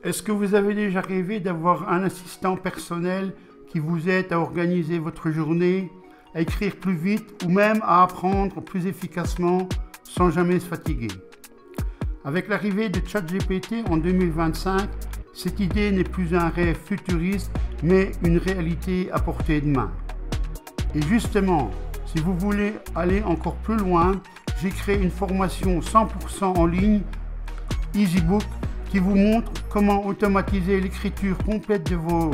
Est-ce que vous avez déjà rêvé d'avoir un assistant personnel qui vous aide à organiser votre journée, à écrire plus vite ou même à apprendre plus efficacement sans jamais se fatiguer? Avec l'arrivée de ChatGPT en 2025, cette idée n'est plus un rêve futuriste, mais une réalité à portée de main. Et justement, si vous voulez aller encore plus loin, j'ai créé une formation 100% en ligne, EasyBook, qui vous montre comment automatiser l'écriture complète de vos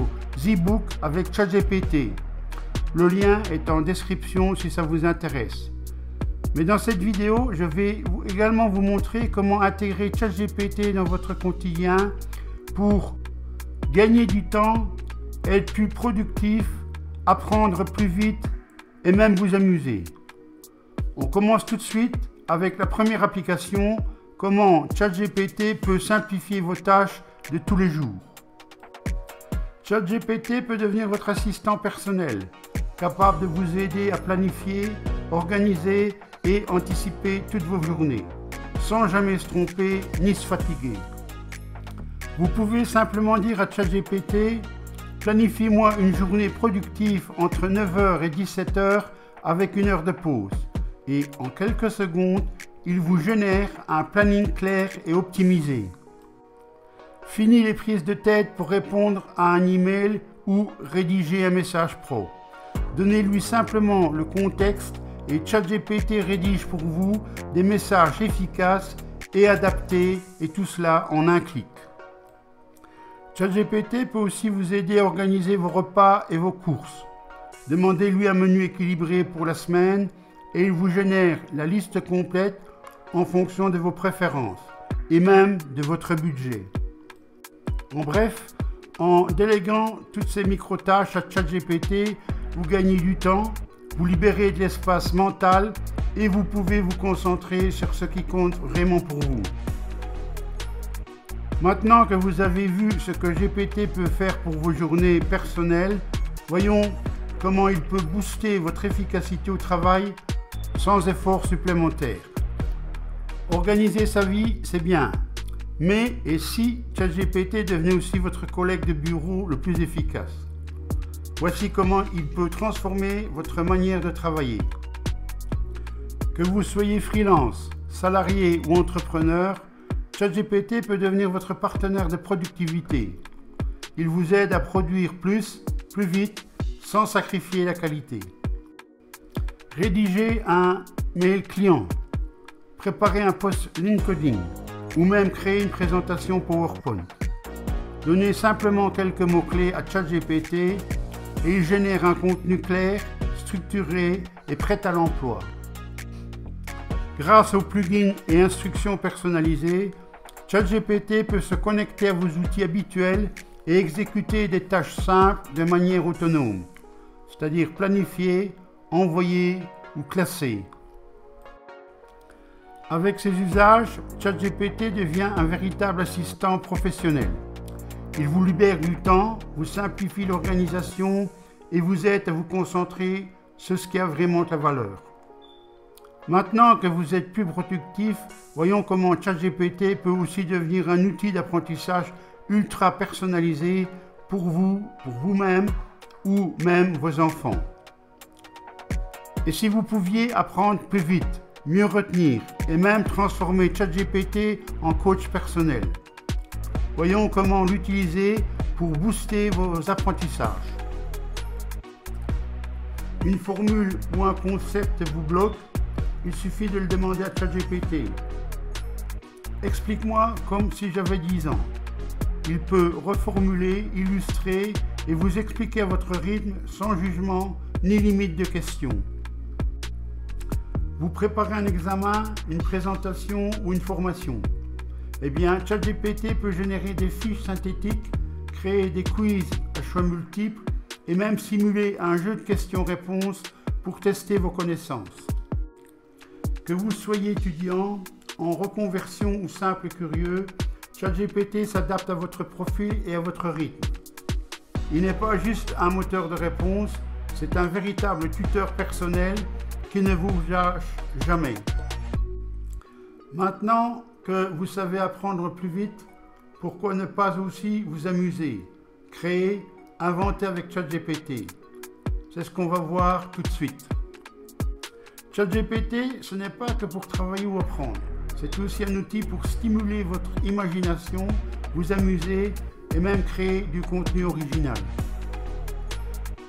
e-books avec ChatGPT. Le lien est en description si ça vous intéresse. Mais dans cette vidéo, je vais également vous montrer comment intégrer ChatGPT dans votre quotidien pour gagner du temps, être plus productif, apprendre plus vite et même vous amuser. On commence tout de suite avec la première application, comment ChatGPT peut simplifier vos tâches de tous les jours. ChatGPT peut devenir votre assistant personnel, capable de vous aider à planifier, organiser et anticiper toutes vos journées, sans jamais se tromper ni se fatiguer. Vous pouvez simplement dire à ChatGPT: planifie-moi une journée productive entre 9h et 17h avec une heure de pause. Et en quelques secondes, il vous génère un planning clair et optimisé. Fini les prises de tête pour répondre à un email ou rédiger un message pro. Donnez-lui simplement le contexte et ChatGPT rédige pour vous des messages efficaces et adaptés, et tout cela en un clic. ChatGPT peut aussi vous aider à organiser vos repas et vos courses. Demandez-lui un menu équilibré pour la semaine et il vous génère la liste complète en fonction de vos préférences et même de votre budget. En bref, en déléguant toutes ces micro-tâches à ChatGPT, vous gagnez du temps, vous libérez de l'espace mental et vous pouvez vous concentrer sur ce qui compte vraiment pour vous. Maintenant que vous avez vu ce que GPT peut faire pour vos journées personnelles, voyons comment il peut booster votre efficacité au travail sans effort supplémentaire. Organiser sa vie, c'est bien, mais et si ChatGPT devenait aussi votre collègue de bureau le plus efficace? Voici comment il peut transformer votre manière de travailler. Que vous soyez freelance, salarié ou entrepreneur, ChatGPT peut devenir votre partenaire de productivité. Il vous aide à produire plus vite, sans sacrifier la qualité. Rédiger un mail client, préparer un post LinkedIn ou même créer une présentation PowerPoint. Donnez simplement quelques mots-clés à ChatGPT et il génère un contenu clair, structuré et prêt à l'emploi. Grâce aux plugins et instructions personnalisées, ChatGPT peut se connecter à vos outils habituels et exécuter des tâches simples de manière autonome, c'est-à-dire planifier, envoyer ou classer. Avec ces usages, ChatGPT devient un véritable assistant professionnel. Il vous libère du temps, vous simplifie l'organisation et vous aide à vous concentrer sur ce qui a vraiment de la valeur. Maintenant que vous êtes plus productif, voyons comment ChatGPT peut aussi devenir un outil d'apprentissage ultra personnalisé pour vous, pour vous-même ou même vos enfants. Et si vous pouviez apprendre plus vite, mieux retenir et même transformer ChatGPT en coach personnel? Voyons comment l'utiliser pour booster vos apprentissages. Une formule ou un concept vous bloque? Il suffit de le demander à ChatGPT. Explique-moi comme si j'avais 10 ans. Il peut reformuler, illustrer et vous expliquer à votre rythme sans jugement ni limite de questions. Vous préparez un examen, une présentation ou une formation. Eh bien, ChatGPT peut générer des fiches synthétiques, créer des quiz à choix multiples et même simuler un jeu de questions-réponses pour tester vos connaissances. Que vous soyez étudiant, en reconversion ou simple curieux, ChatGPT s'adapte à votre profil et à votre rythme. Il n'est pas juste un moteur de réponse, c'est un véritable tuteur personnel qui ne vous lâche jamais. Maintenant que vous savez apprendre plus vite, Pourquoi ne pas aussi vous amuser, créer, inventer avec ChatGPT? C'est ce qu'on va voir tout de suite. ChatGPT, ce n'est pas que pour travailler ou apprendre. C'est aussi un outil pour stimuler votre imagination, vous amuser et même créer du contenu original.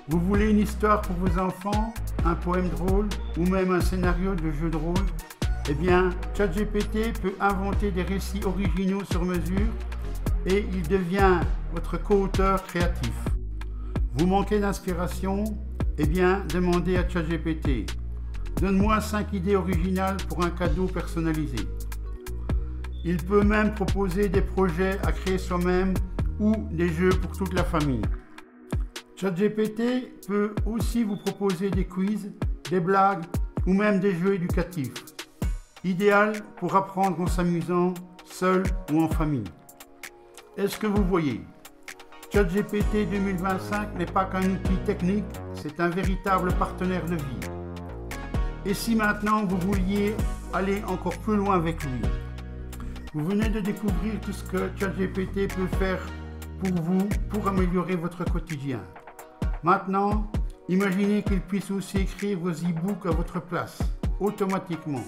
Vous voulez une histoire pour vos enfants, un poème drôle ou même un scénario de jeu de rôle? Eh bien, ChatGPT peut inventer des récits originaux sur mesure et il devient votre co-auteur créatif. Vous manquez d'inspiration? Eh bien, demandez à ChatGPT. Donne-moi 5 idées originales pour un cadeau personnalisé. Il peut même proposer des projets à créer soi-même ou des jeux pour toute la famille. ChatGPT peut aussi vous proposer des quiz, des blagues ou même des jeux éducatifs. Idéal pour apprendre en s'amusant, seul ou en famille. Est-ce que vous voyez? ChatGPT 2025 n'est pas qu'un outil technique, c'est un véritable partenaire de vie. Et si maintenant vous vouliez aller encore plus loin avec lui? Vous venez de découvrir tout ce que ChatGPT peut faire pour vous, pour améliorer votre quotidien. Maintenant, imaginez qu'il puisse aussi écrire vos e-books à votre place, automatiquement.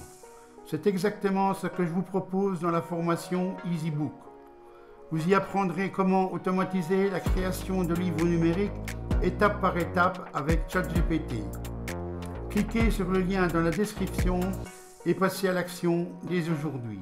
C'est exactement ce que je vous propose dans la formation EasyBook. Vous y apprendrez comment automatiser la création de livres numériques étape par étape avec ChatGPT. Cliquez sur le lien dans la description et passez à l'action dès aujourd'hui.